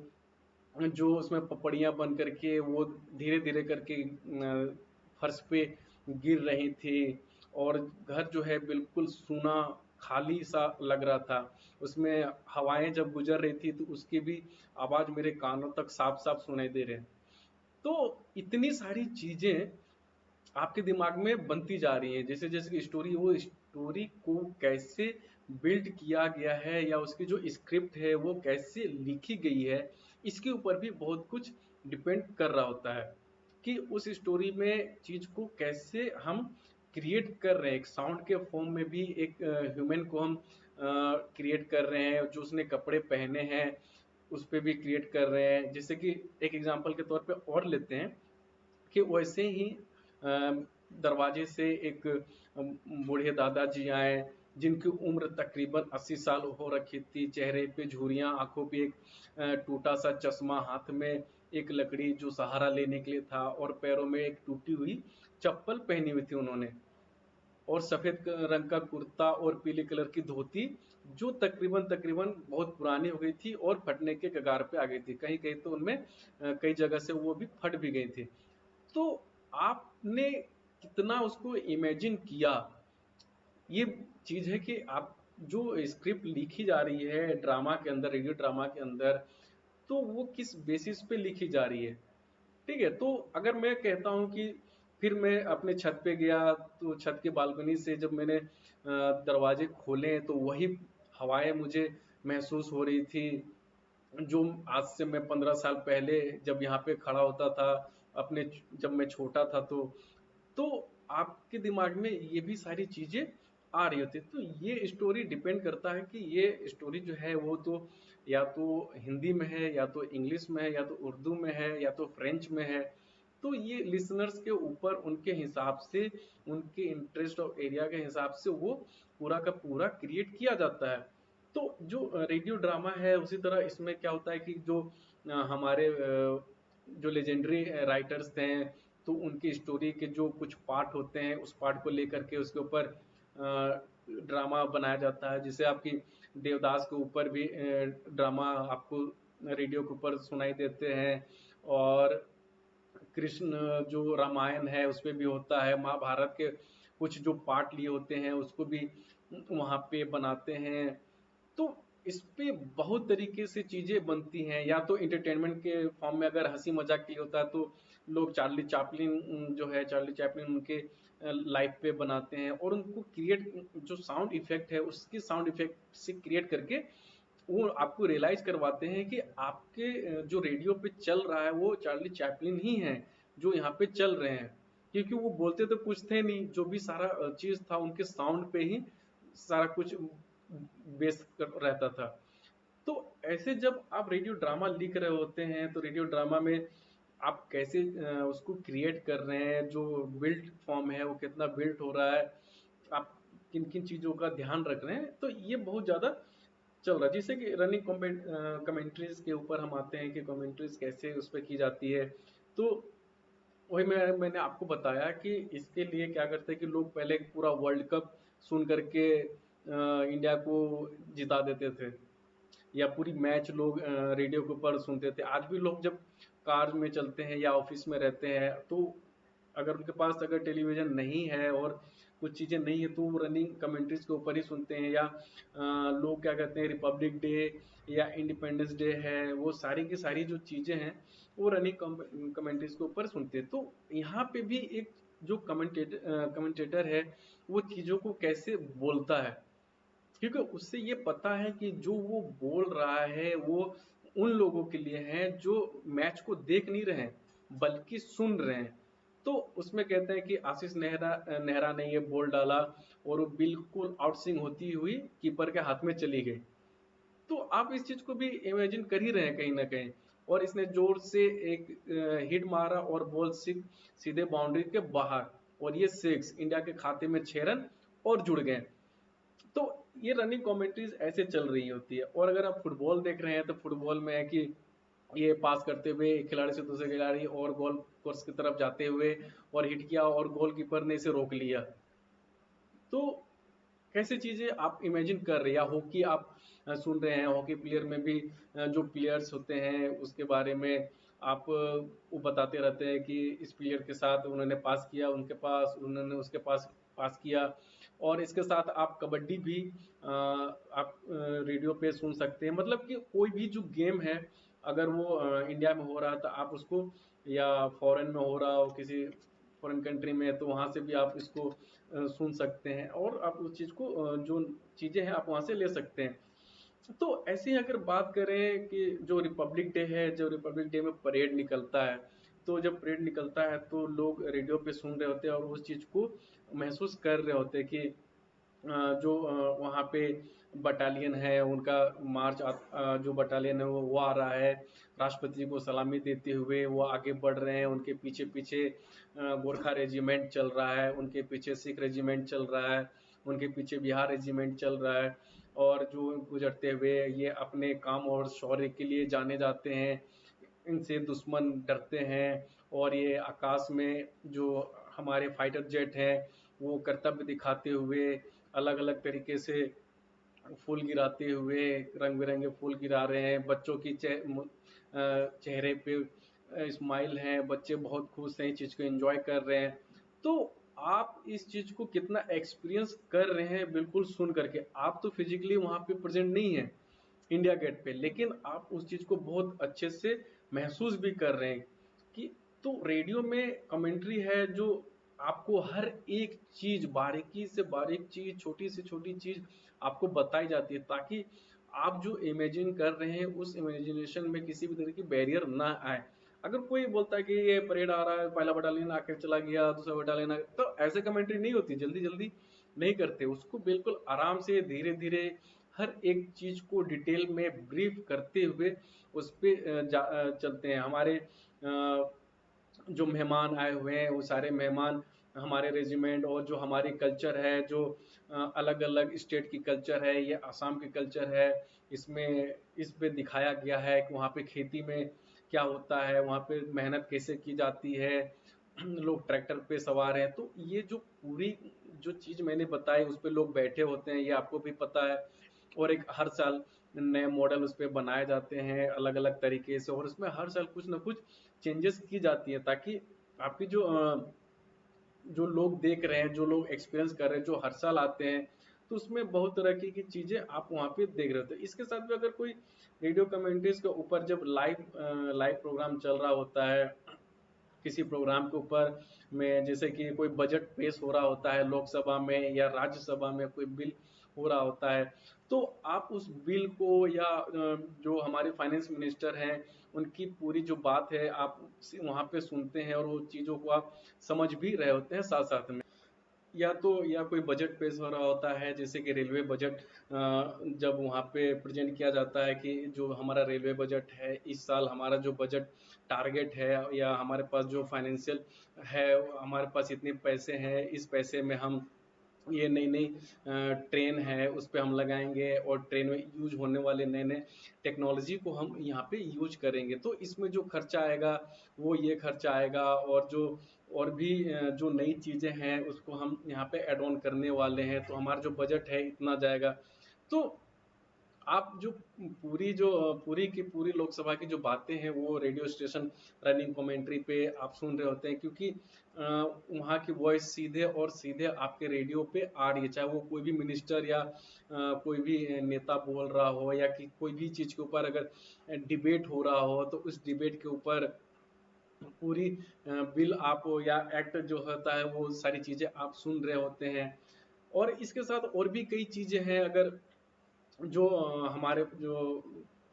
जो उसमें पपड़ियाँ बन करके वो धीरे धीरे करके फर्श पे गिर रही थी, और घर जो है बिल्कुल सूना खाली सा लग रहा था। उसमें हवाएं जब गुजर रही थी तो उसकी भी आवाज मेरे कानों तक साफ साफ सुनाई दे रहे। तो इतनी सारी चीजें आपके दिमाग में बनती जा रही है, जैसे जैसे कि स्टोरी, वो स्टोरी को कैसे बिल्ड किया गया है, या उसकी जो स्क्रिप्ट है वो कैसे लिखी गई है, इसके ऊपर भी बहुत कुछ डिपेंड कर रहा होता है, कि उस स्टोरी में चीज को कैसे हम क्रिएट कर रहे हैं। एक साउंड के फॉर्म में भी एक ह्यूमन को हम क्रिएट कर रहे हैं, जो उसने कपड़े पहने हैं उस पे भी क्रिएट कर रहे हैं। जैसे कि एक एग्जांपल के तौर पे और लेते हैं, कि वैसे ही दरवाजे से एक बूढ़े दादाजी आए, जिनकी उम्र तकरीबन 80 साल हो रखी थी, चेहरे पे झुर्रियां, आंखों पे एक टूटा सा चश्मा, हाथ में एक लकड़ी जो सहारा लेने के लिए था, और पैरों में एक टूटी हुई चप्पल पहनी हुई थी उन्होंने, और सफेद रंग का कुर्ता और पीले कलर की धोती, जो तकरीबन तकरीबन बहुत पुरानी हो गई थी और फटने के कगार पे आ गई थी, कहीं कहीं तो उनमें कई जगह से वो भी फट भी गई थी। तो आपने कितना उसको इमेजिन किया, ये चीज है कि आप जो स्क्रिप्ट लिखी जा रही है ड्रामा के अंदर, रेडियो ड्रामा के अंदर, तो वो किस बेसिस पे लिखी जा रही है। ठीक है, तो अगर मैं कहता हूँ कि फिर मैं अपने छत पे गया, तो छत के बालकनी से जब मैंने दरवाजे खोले, तो वही हवाएं मुझे महसूस हो रही थी, जो आज से मैं 15 साल पहले जब यहाँ पे खड़ा होता था अपने, जब मैं छोटा था, तो आपके दिमाग में ये भी सारी चीजें आ रही होती। तो ये स्टोरी डिपेंड करता है कि ये स्टोरी जो है वो तो या तो हिंदी में है, या तो इंग्लिश में है, या तो उर्दू में है, या तो फ्रेंच में है। तो ये लिसनर्स के ऊपर उनके हिसाब से, उनके इंटरेस्ट और एरिया के हिसाब से वो पूरा का पूरा क्रिएट किया जाता है। तो जो रेडियो ड्रामा है, उसी तरह इसमें क्या होता है कि जो हमारे जो लेजेंडरी राइटर्स हैं, तो उनकी स्टोरी के जो कुछ पार्ट होते हैं, उस पार्ट को लेकर के उसके ऊपर ड्रामा बनाया जाता है। जैसे आपकी देवदास के ऊपर भी ड्रामा आपको रेडियो के ऊपर सुनाई देते हैं, और कृष्ण जो रामायण है उस पे भी होता है, महाभारत के कुछ जो पार्ट लिए होते हैं उसको भी वहाँ पे बनाते हैं। तो इस पे बहुत तरीके से चीजें बनती हैं। या तो एंटरटेनमेंट के फॉर्म में अगर हंसी मजाक के लिए होता है तो लोग चार्ली चैपलिन जो है, चार्ली चैपलिन उनके लाइफ पे बनाते हैं और उनको क्रिएट, जो साउंड इफेक्ट है उसके साउंड इफेक्ट से क्रिएट करके वो आपको रियलाइज करवाते हैं कि आपके जो रेडियो पे चल रहा है वो चार्ली चैपलिन ही है जो यहाँ पे चल रहे हैं। क्योंकि वो बोलते तो कुछ थे नहीं, जो भी सारा चीज था उनके साउंड पे ही सारा कुछ बेस रहता था। तो ऐसे जब आप रेडियो ड्रामा लिख रहे होते हैं तो रेडियो ड्रामा में आप कैसे उसको क्रिएट कर रहे हैं, जो बिल्ट फॉर्म है वो कितना बिल्ट हो रहा है, आप किन किन चीज़ों का ध्यान रख रहे हैं, तो ये बहुत ज़्यादा चल रहा है। जैसे कि रनिंग कमेंट्रीज के ऊपर हम आते हैं कि कमेंट्रीज कैसे उस पर की जाती है। तो वही मैंने आपको बताया कि इसके लिए क्या करते हैं कि लोग पहले पूरा वर्ल्ड कप सुन करके इंडिया को जिता देते थे, या पूरी मैच लोग रेडियो के ऊपर सुनते थे। आज भी लोग जब कार में चलते हैं या ऑफिस में रहते हैं तो अगर उनके पास अगर टेलीविजन नहीं है और कुछ चीज़ें नहीं है तो वो रनिंग कमेंट्रीज के ऊपर ही सुनते हैं। या लोग क्या कहते हैं, रिपब्लिक डे या इंडिपेंडेंस डे है, वो सारी की सारी जो चीज़ें हैं वो रनिंग कमेंट्रीज के ऊपर सुनते हैं। तो यहाँ पे भी एक जो कमेंटेटर है वो चीज़ों को कैसे बोलता है, क्योंकि उससे ये पता है कि जो वो बोल रहा है वो उन लोगों के लिए है जो मैच को देख नहीं रहे हैं बल्कि सुन रहे हैं। तो उसमें कहते हैं कि आशीष नेहरा नेहरा ने ये बॉल डाला और वो बिल्कुल आउट स्विंग होती हुई कीपर के हाथ में चली गई। तो आप इस चीज को भी इमेजिन कर ही रहे हैं कहीं ना कहीं। और इसने जोर से एक हिट मारा और बॉल सीधे बाउंड्री के बाहर, और ये सिक्स, इंडिया के खाते में 6 रन और जुड़ गए। तो ये रनिंग कमेंट्रीज ऐसे चल रही होती है। और अगर आप फुटबॉल देख रहे हैं तो फुटबॉल में है कि ये पास करते हुए एक खिलाड़ी से दूसरे खिलाड़ी और गोल कोर्स की तरफ जाते हुए और हिट किया और गोलकीपर ने इसे रोक लिया। तो कैसे चीजें आप इमेजिन कर रहे हैं। या हॉकी आप सुन रहे हैं, हॉकी प्लेयर में भी जो प्लेयर्स होते हैं उसके बारे में आप वो बताते रहते हैं कि इस प्लेयर के साथ उन्होंने पास किया, उनके पास उन्होंने उसके पास पास किया। और इसके साथ आप कबड्डी भी आप रेडियो पे सुन सकते हैं। मतलब कि कोई भी जो गेम है अगर वो इंडिया में हो रहा है तो आप उसको, या फॉरेन में हो रहा हो किसी फॉरेन कंट्री में, तो वहाँ से भी आप इसको सुन सकते हैं और आप उस चीज़ को जो चीज़ें हैं आप वहाँ से ले सकते हैं। तो ऐसे ही अगर बात करें कि जो रिपब्लिक डे है, जो रिपब्लिक डे में परेड निकलता है, तो जब परेड निकलता है तो लोग रेडियो पे सुन रहे होते हैं और उस चीज़ को महसूस कर रहे होते हैं कि जो वहाँ पे बटालियन है उनका मार्च जो बटालियन है वो आ रहा है, राष्ट्रपति को सलामी देते हुए वो आगे बढ़ रहे हैं। उनके पीछे पीछे गोरखा रेजिमेंट चल रहा है, उनके पीछे सिख रेजिमेंट चल रहा है, उनके पीछे बिहार रेजिमेंट चल रहा है। और जो गुजरते हुए ये अपने काम और शौर्य के लिए जाने जाते हैं, इनसे दुश्मन डरते हैं। और ये आकाश में जो हमारे फाइटर जेट हैं वो कर्तव्य दिखाते हुए अलग अलग तरीके से फूल गिराते हुए, रंग बिरंगे फूल गिरा रहे हैं। बच्चों की चेहरे पे स्माइल है, बच्चे बहुत खुश हैं, इस चीज़ को एंजॉय कर रहे हैं। तो आप इस चीज़ को कितना एक्सपीरियंस कर रहे हैं बिल्कुल सुन करके। आप तो फिजिकली वहाँ पे प्रेजेंट नहीं है इंडिया गेट पे, लेकिन आप उस चीज़ को बहुत अच्छे से महसूस भी कर रहे हैं कि तो रेडियो में कमेंट्री है जो आपको हर एक चीज़, बारीकी से बारीक चीज़, छोटी से छोटी चीज़ आपको बताई जाती है, ताकि आप जो इमेजिन कर रहे हैं उस इमेजिनेशन में किसी भी तरह की बैरियर ना आए। अगर कोई बोलता है कि ये परेड आ रहा है, पहला बटालियन आकर चला गया, दूसरा बटालियन आ, तो ऐसे कमेंट्री नहीं होती, जल्दी जल्दी नहीं करते उसको, बिल्कुल आराम से धीरे धीरे हर एक चीज को डिटेल में ब्रीफ करते हुए उस पे चलते हैं। हमारे जो मेहमान आए हुए हैं वो सारे मेहमान हमारे रेजिमेंट और जो हमारी कल्चर है, जो अलग अलग स्टेट की कल्चर है, ये आसाम की कल्चर है, इसमें इस पे दिखाया गया है कि वहाँ पे खेती में क्या होता है, वहाँ पे मेहनत कैसे की जाती है, लोग ट्रैक्टर पे सवार हैं। तो ये जो पूरी जो चीज़ मैंने बताई उस पे लोग बैठे होते हैं, ये आपको भी पता है। और एक हर साल नए मॉडल उस पे बनाए जाते हैं अलग अलग तरीके से, और उसमें हर साल कुछ ना कुछ चेंजेस की जाती है, ताकि आपकी जो जो लोग देख रहे हैं, जो लोग एक्सपीरियंस कर रहे हैं, जो हर साल आते हैं, तो उसमें बहुत तरह की चीज़ें आप वहाँ पे देख रहे होते हैं। इसके साथ भी अगर कोई रेडियो कमेंट्रीज के ऊपर जब लाइव प्रोग्राम चल रहा होता है, किसी प्रोग्राम के ऊपर में, जैसे कि कोई बजट पेश हो रहा होता है लोकसभा में या राज्यसभा में, कोई बिल हो रहा होता है, तो आप उस बिल को या जो हमारे फाइनेंस मिनिस्टर हैं उनकी पूरी जो बात है आप वहाँ पे सुनते हैं और वो चीज़ों को आप समझ भी रहे होते हैं साथ साथ में। या कोई बजट पेश हो रहा होता है, जैसे कि रेलवे बजट जब वहाँ पे प्रेजेंट किया जाता है कि जो हमारा रेलवे बजट है इस साल, हमारा जो बजट टारगेट है या हमारे पास जो फाइनेंशियल है, हमारे पास इतने पैसे हैं, इस पैसे में हम ये नई नई ट्रेन है उस पे हम लगाएंगे और ट्रेन में यूज होने वाले नए नए टेक्नोलॉजी को हम यहाँ पे यूज करेंगे, तो इसमें जो खर्चा आएगा वो ये खर्चा आएगा, और जो और भी जो नई चीज़ें हैं उसको हम यहाँ पे ऐड ऑन करने वाले हैं, तो हमारा जो बजट है इतना जाएगा। तो आप जो पूरी की पूरी लोकसभा की जो बातें हैं वो रेडियो स्टेशन रनिंग कमेंट्री पे आप सुन रहे होते हैं, क्योंकि वहाँ की वॉइस सीधे और सीधे आपके रेडियो पे आ रही है, चाहे वो कोई भी मिनिस्टर या कोई भी नेता बोल रहा हो, या कि कोई भी चीज़ के ऊपर अगर डिबेट हो रहा हो, तो उस डिबेट के ऊपर पूरी बिल आप या एक्ट जो होता है वो सारी चीज़ें आप सुन रहे होते हैं। और इसके साथ और भी कई चीज़ें हैं, अगर जो हमारे जो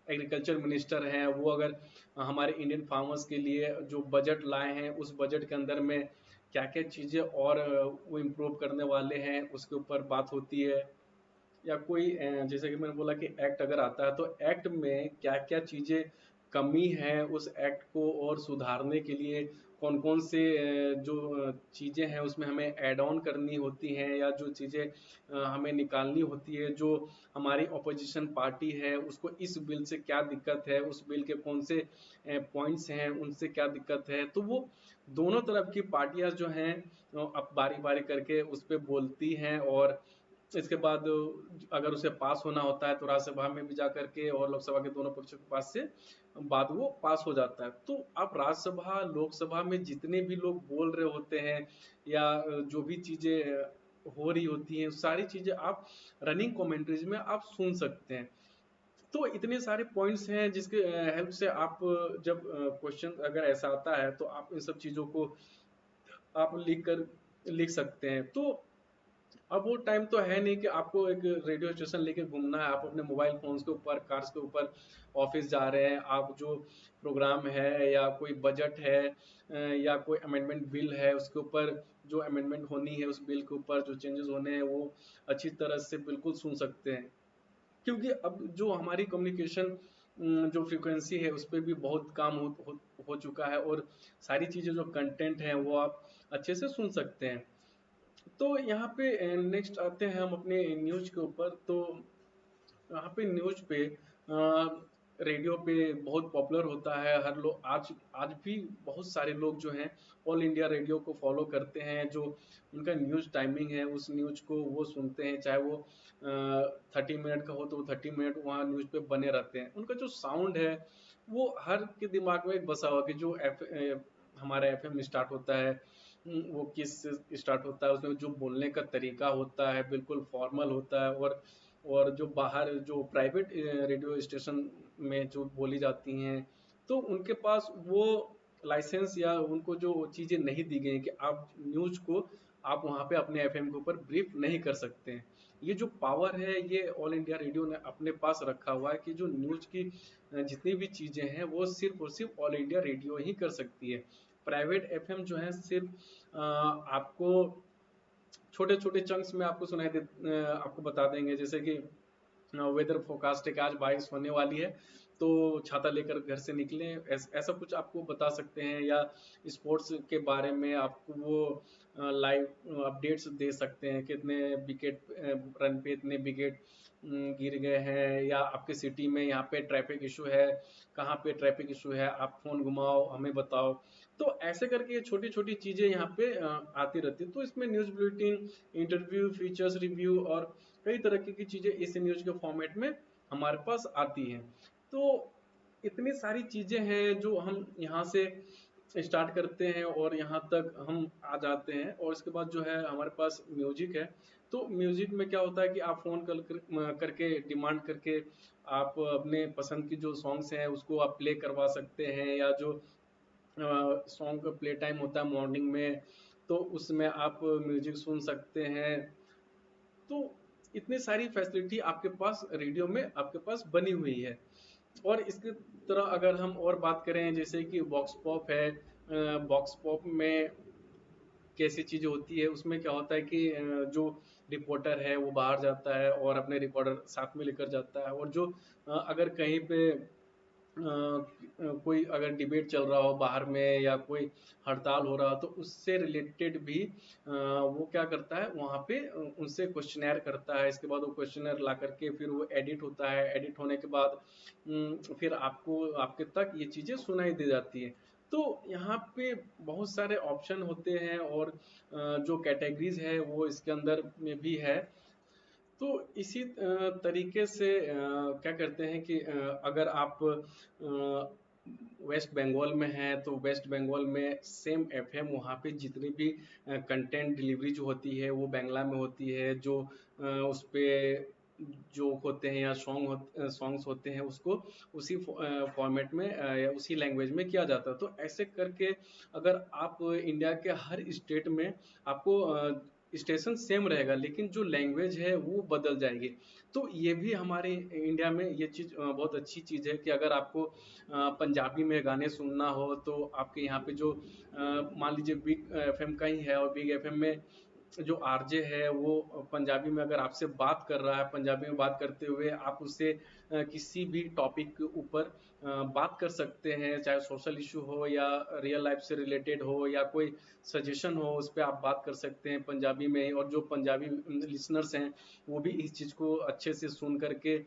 एग्रीकल्चर मिनिस्टर हैं वो अगर हमारे इंडियन फार्मर्स के लिए जो बजट लाए हैं, उस बजट के अंदर में क्या क्या चीज़ें और वो इम्प्रूव करने वाले हैं उसके ऊपर बात होती है। या कोई जैसे कि मैंने बोला कि एक्ट अगर आता है, तो एक्ट में क्या क्या चीज़ें कमी है, उस एक्ट को और सुधारने के लिए कौन कौन से जो चीज़ें हैं उसमें हमें ऐड ऑन करनी होती हैं, या जो चीज़ें हमें निकालनी होती है, जो हमारी अपोजिशन पार्टी है उसको इस बिल से क्या दिक्कत है, उस बिल के कौन से पॉइंट्स हैं उनसे क्या दिक्कत है, तो वो दोनों तरफ की पार्टियां जो हैं अब बारी बारी करके उस पर बोलती हैं, और इसके बाद अगर उसे पास होना होता है तो राज्यसभा में भी जा करके और लोकसभा के दोनों पक्षों के पास से बाद वो पास हो जाता है। तो आप राज्यसभा लोकसभा में जितने भी लोग बोल रहे होते हैं या जो भी चीजें हो रही होती हैं, सारी चीजें आप रनिंग कमेंट्रीज में आप सुन सकते हैं। तो इतने सारे पॉइंट्स हैं जिसके हेल्प से आप जब क्वेश्चन अगर ऐसा आता है तो आप इन सब चीजों को आप लिख सकते हैं। तो अब वो टाइम तो है नहीं कि आपको एक रेडियो स्टेशन लेके घूमना है, आप अपने मोबाइल फोन्स के ऊपर, कार्स के ऊपर ऑफिस जा रहे हैं, आप जो प्रोग्राम है या कोई बजट है या कोई अमेंडमेंट बिल है उसके ऊपर जो अमेंडमेंट होनी है, उस बिल के ऊपर जो चेंजेस होने हैं वो अच्छी तरह से बिल्कुल सुन सकते हैं। क्योंकि अब जो हमारी कम्युनिकेशन जो फ्रीक्वेंसी है उस पर भी बहुत काम हो चुका है, और सारी चीज़ें जो कंटेंट है वो आप अच्छे से सुन सकते हैं। तो यहाँ पे नेक्स्ट आते हैं हम अपने न्यूज के ऊपर। तो यहाँ पे न्यूज पे रेडियो पे बहुत पॉपुलर होता है, हर लोग आज आज भी बहुत सारे लोग जो हैं ऑल इंडिया रेडियो को फॉलो करते हैं, जो उनका न्यूज टाइमिंग है उस न्यूज को वो सुनते हैं, चाहे वो 30 मिनट का हो तो वो 30 मिनट वहाँ न्यूज पे बने रहते हैं। उनका जो साउंड है वो हर के दिमाग में एक बसा हुआ कि जो हमारा एफएम स्टार्ट होता है, वो किस से स्टार्ट होता है, उसमें जो बोलने का तरीका होता है बिल्कुल फॉर्मल होता है, और जो बाहर जो प्राइवेट रेडियो स्टेशन में जो बोली जाती हैं, तो उनके पास वो लाइसेंस या उनको जो चीज़ें नहीं दी गई कि आप न्यूज को आप वहाँ पे अपने एफएम के ऊपर ब्रीफ नहीं कर सकते हैं। ये जो पावर है ये ऑल इंडिया रेडियो ने अपने पास रखा हुआ है कि जो न्यूज की जितनी भी चीज़ें हैं वो सिर्फ और सिर्फ ऑल इंडिया रेडियो ही कर सकती है। प्राइवेट एफएम जो है सिर्फ आपको छोटे छोटे चंक्स में आपको आपको बता देंगे, जैसे कि वेदर फोरकास्ट है कि आज बारिश होने वाली है तो छाता लेकर घर से निकलें, ऐसा कुछ आपको बता सकते हैं, या स्पोर्ट्स के बारे में आपको वो लाइव अपडेट्स दे सकते हैं, कितने विकेट रन पे इतने विकेट गिर गए हैं, या आपके सिटी में यहाँ पे ट्रैफिक इशू है, कहाँ पे ट्रैफिक इशू है, आप फोन घुमाओ हमें बताओ। तो ऐसे करके छोटी छोटी चीजें यहाँ पे आती रहती है। तो इसमें news bulletin, interview, features review और कई तरह की चीजें इस न्यूज के फॉर्मेट में हमारे पास आती हैं। तो इतनी सारी चीजें हैं जो हम यहाँ से स्टार्ट करते हैं और यहाँ तक हम आ जाते हैं। और इसके बाद जो है हमारे पास म्यूजिक है। तो म्यूजिक में क्या होता है कि आप फोन करके डिमांड करके आप अपने पसंद की जो सॉन्ग्स हैं उसको आप प्ले करवा सकते हैं, या जो सॉन्ग का प्ले टाइम होता है मॉर्निंग में, तो उसमें आप म्यूजिक सुन सकते हैं। तो इतनी सारी फैसिलिटी आपके पास रेडियो में आपके पास बनी हुई है। और इसकी तरह अगर हम और बात करें, जैसे कि वॉक्स पॉप है, वॉक्स पॉप में कैसी चीज़ होती है, उसमें क्या होता है कि जो रिपोर्टर है वो बाहर जाता है और अपने रिकॉर्डर साथ में लेकर जाता है, और जो अगर कहीं पे कोई अगर डिबेट चल रहा हो बाहर में या कोई हड़ताल हो रहा हो, तो उससे रिलेटेड भी वो क्या करता है वहाँ पे उनसे क्वेश्चनर करता है। इसके बाद वो क्वेश्चनर ला करके फिर वो एडिट होता है। एडिट होने के बाद फिर आपको आपके तक ये चीज़ें सुनाई दे जाती है। तो यहाँ पे बहुत सारे ऑप्शन होते हैं, और जो कैटेगरीज है वो इसके अंदर में भी है। तो इसी तरीके से क्या करते हैं कि अगर आप वेस्ट बंगाल में हैं तो वेस्ट बंगाल में सेम एफएम, वहाँ पे जितनी भी कंटेंट डिलीवरी जो होती है वो बांग्ला में होती है। जो उस पे जोक होते हैं या सॉन्ग्स होते हैं, उसको उसी फॉर्मेट में या उसी लैंग्वेज में किया जाता है। तो ऐसे करके अगर आप इंडिया के हर स्टेट में आपको स्टेशन सेम रहेगा, लेकिन जो लैंग्वेज है वो बदल जाएगी। तो ये भी हमारे इंडिया में ये चीज़ बहुत अच्छी चीज़ है कि अगर आपको पंजाबी में गाने सुनना हो तो आपके यहाँ पे जो मान लीजिए बिग एफएम का ही है, और बिग एफएम में जो आरजे है वो पंजाबी में अगर आपसे बात कर रहा है, पंजाबी में बात करते हुए आप उससे किसी भी टॉपिक के ऊपर बात कर सकते हैं, चाहे सोशल इशू हो या रियल लाइफ से रिलेटेड हो या कोई सजेशन हो, उस पर आप बात कर सकते हैं पंजाबी में ही। और जो पंजाबी लिसनर्स हैं वो भी इस चीज़ को अच्छे से सुन करके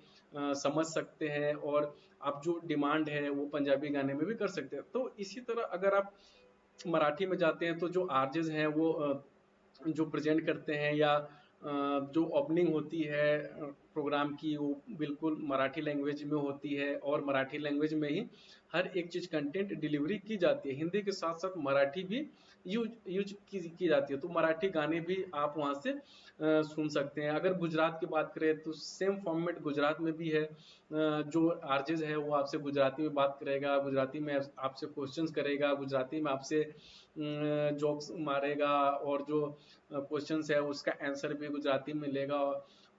समझ सकते हैं, और आप जो डिमांड है वो पंजाबी गाने में भी कर सकते हैं। तो इसी तरह अगर आप मराठी में जाते हैं तो जो आरजेज हैं वो जो प्रेजेंट करते हैं या जो ओपनिंग होती है प्रोग्राम की, वो बिल्कुल मराठी लैंग्वेज में होती है, और मराठी लैंग्वेज में ही हर एक चीज़ कंटेंट डिलीवरी की जाती है। हिंदी के साथ साथ मराठी भी यूज की जाती है। तो मराठी गाने भी आप वहाँ से सुन सकते हैं। अगर गुजरात की बात करें तो सेम फॉर्मेट गुजरात में भी है। जो आरजेज है वो आपसे गुजराती में बात करेगा, गुजराती में आपसे क्वेश्चंस करेगा, गुजराती में आपसे जोक्स मारेगा, और जो क्वेश्चंस है उसका आंसर भी गुजराती में मिलेगा।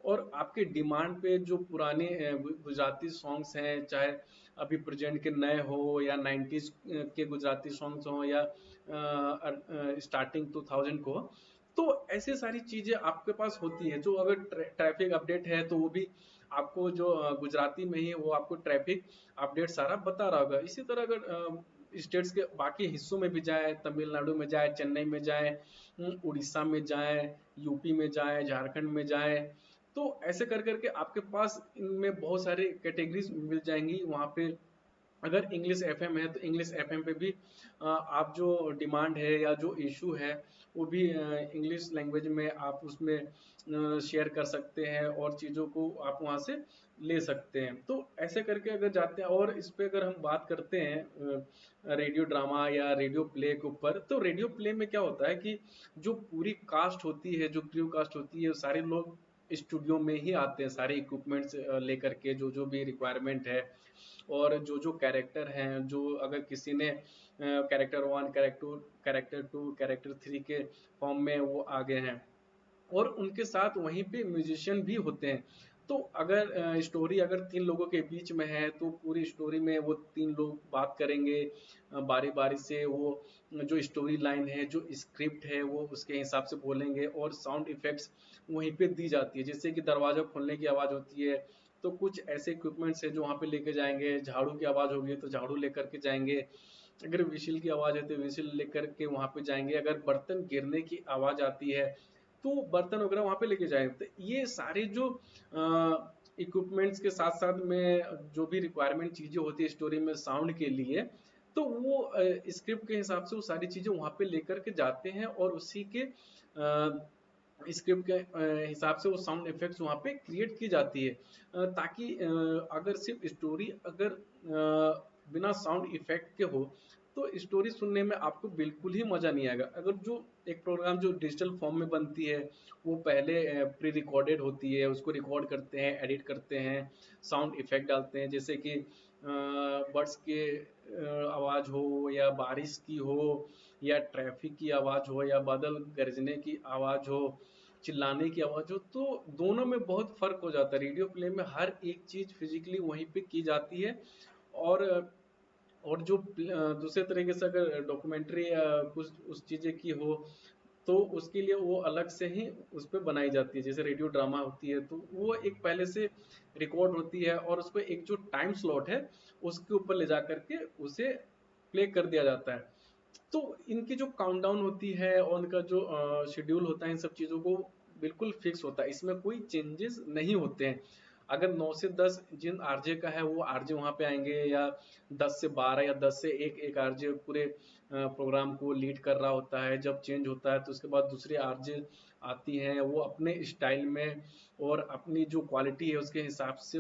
और आपके डिमांड पे जो पुराने गुजराती सॉन्ग्स हैं, चाहे अभी प्रेजेंट के नए हो या 90s के गुजराती सॉन्ग्स हो या स्टार्टिंग 2000 को, तो ऐसे सारी चीजें आपके पास होती है। जो अगर ट्रैफिक अपडेट है तो वो भी आपको जो गुजराती में ही वो आपको ट्रैफिक अपडेट सारा बता रहा होगा। इसी तरह अगर स्टेट्स के बाकी हिस्सों में भी जाए, तमिलनाडु में जाए, चेन्नई में जाए, उड़ीसा में जाए, यूपी में जाए, झारखंड में जाए, तो ऐसे कर करके आपके पास इनमें बहुत सारी कैटेगरीज मिल जाएंगी। वहाँ पे अगर इंग्लिश एफएम है तो इंग्लिश एफएम पे भी आप जो डिमांड है या जो इशू है वो भी इंग्लिश लैंग्वेज में आप उसमें शेयर कर सकते हैं, और चीज़ों को आप वहाँ से ले सकते हैं। तो ऐसे करके अगर जाते हैं, और इस पे अगर हम बात करते हैं रेडियो ड्रामा या रेडियो प्ले के ऊपर, तो रेडियो प्ले में क्या होता है कि जो पूरी कास्ट होती है, जो क्रू कास्ट होती है, सारे लोग स्टूडियो में ही आते हैं सारे इक्विपमेंट्स लेकर के, जो जो भी रिक्वायरमेंट है। और जो जो कैरेक्टर हैं, जो अगर किसी ने कैरेक्टर 1, कैरेक्टर 2, कैरेक्टर 3 के फॉर्म में वो आ गए हैं, और उनके साथ वहीं पे म्यूजिशियन भी होते हैं। तो अगर स्टोरी अगर 3 लोगों के बीच में है तो पूरी स्टोरी में वो 3 लोग बात करेंगे बारी बारी से। वो जो स्टोरी लाइन है, जो स्क्रिप्ट है, वो उसके हिसाब से बोलेंगे, और साउंड इफेक्ट्स वहीं पे दी जाती है। जैसे कि दरवाजा खोलने की आवाज़ होती है तो कुछ ऐसे इक्विपमेंट्स है जो वहाँ पे लेके जाएंगे। झाड़ू की आवाज़ होगी तो झाड़ू लेकर के जाएंगे। अगर विशिल की आवाज़ है तो विशिल लेकर के वहाँ पे जाएंगे। अगर बर्तन गिरने की आवाज़ आती है तो बर्तन वगैरह वहाँ पे लेके जाएंगे। तो ये सारे जो इक्विपमेंट्स के साथ साथ में जो भी रिक्वायरमेंट चीज़ें होती है स्टोरी में साउंड के लिए, तो वो स्क्रिप्ट के हिसाब से वो सारी चीज़ें वहाँ पे लेकर के जाते हैं, और उसी के स्क्रिप्ट के हिसाब से वो साउंड इफेक्ट्स वहाँ पे क्रिएट की जाती है। ताकि अगर सिर्फ स्टोरी अगर बिना साउंड इफेक्ट के हो तो स्टोरी सुनने में आपको बिल्कुल ही मज़ा नहीं आएगा। अगर जो एक प्रोग्राम जो डिजिटल फॉर्म में बनती है, वो पहले प्री रिकॉर्डेड होती है, उसको रिकॉर्ड करते हैं, एडिट करते हैं, साउंड इफ़ेक्ट डालते हैं, जैसे कि बर्ड्स के आवाज़ हो, या बारिश की हो, या ट्रैफिक की आवाज़ हो, या बादल गरजने की आवाज़ हो, चिल्लाने की आवाज़ हो, तो दोनों में बहुत फ़र्क हो जाता है। रेडियो प्ले में हर एक चीज़ फिज़िकली वहीं पे की जाती है, और जो दूसरे तरीके से अगर डॉक्यूमेंट्री या कुछ उस चीज़ें की हो, तो उसके लिए वो अलग से ही उस पे बनाई जाती है। जैसे रेडियो ड्रामा होती है, तो वो एक पहले से रिकॉर्ड होती है, और उसपे एक जो टाइम स्लॉट है, उसके ऊपर ले जा कर के उसे प्ले कर दिया जाता है। तो इनकी जो काउंटडाउन होती है और उनका जो शेड्यूल होता है, इन सब चीज़ों को बिल्कुल फिक्स होता है, इसमें कोई चेंजेस नहीं होते हैं। अगर 9 से 10 जिन आरजे का है वो आरजे वहाँ पे आएंगे, या 10 से 12 या 10 से 1 एक आरजे पूरे प्रोग्राम को लीड कर रहा होता है। जब चेंज होता है तो उसके बाद दूसरे आरजे आती हैं, वो अपने स्टाइल में और अपनी जो क्वालिटी है उसके हिसाब से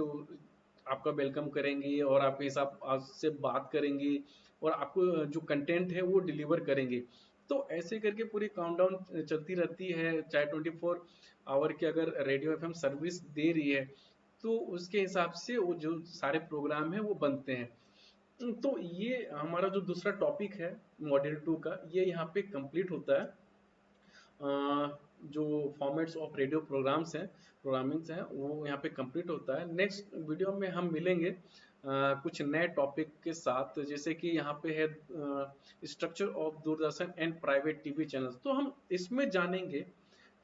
आपका वेलकम करेंगी, और आपके हिसाब से बात करेंगी, और आपको जो कंटेंट है वो डिलीवर करेंगे। तो ऐसे करके पूरी काउंटडाउन चलती रहती है। चाहे 24 आवर की अगर रेडियो एफएम सर्विस दे रही है, तो उसके हिसाब से वो जो सारे प्रोग्राम है वो बनते हैं। तो ये हमारा जो दूसरा टॉपिक है मॉड्यूल 2 का, ये यहाँ पे कंप्लीट होता है। जो फॉर्मेट्स ऑफ रेडियो प्रोग्राम्स हैं, प्रोग्रामिंग्स हैं, वो यहाँ पे कंप्लीट होता है। नेक्स्ट वीडियो में हम मिलेंगे कुछ नए टॉपिक के साथ, जैसे कि यहाँ पे है structure of Doordarshan and private TV channels. तो हम इसमें जानेंगे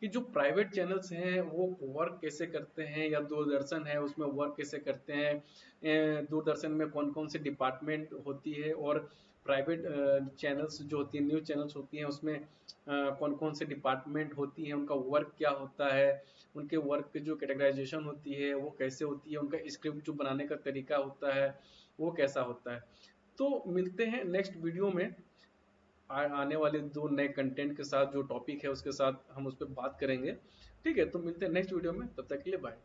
कि जो प्राइवेट चैनल्स हैं वो वर्क कैसे करते हैं, या दूरदर्शन है उसमें वर्क कैसे करते हैं। दूरदर्शन में कौन कौन से डिपार्टमेंट होती है, और प्राइवेट चैनल्स जो होती हैं, न्यूज़ चैनल्स होती हैं, उसमें कौन कौन से डिपार्टमेंट होती हैं, उनका वर्क क्या होता है, उनके वर्क की जो कैटेगराइजेशन होती है वो कैसे होती है, उनका स्क्रिप्ट जो बनाने का तरीका होता है वो कैसा होता है। तो मिलते हैं नेक्स्ट वीडियो में आने वाले 2 नए कंटेंट के साथ, जो टॉपिक है उसके साथ हम उस पर बात करेंगे। ठीक है, तो मिलते हैं नेक्स्ट वीडियो में, तब तक के लिए बाय।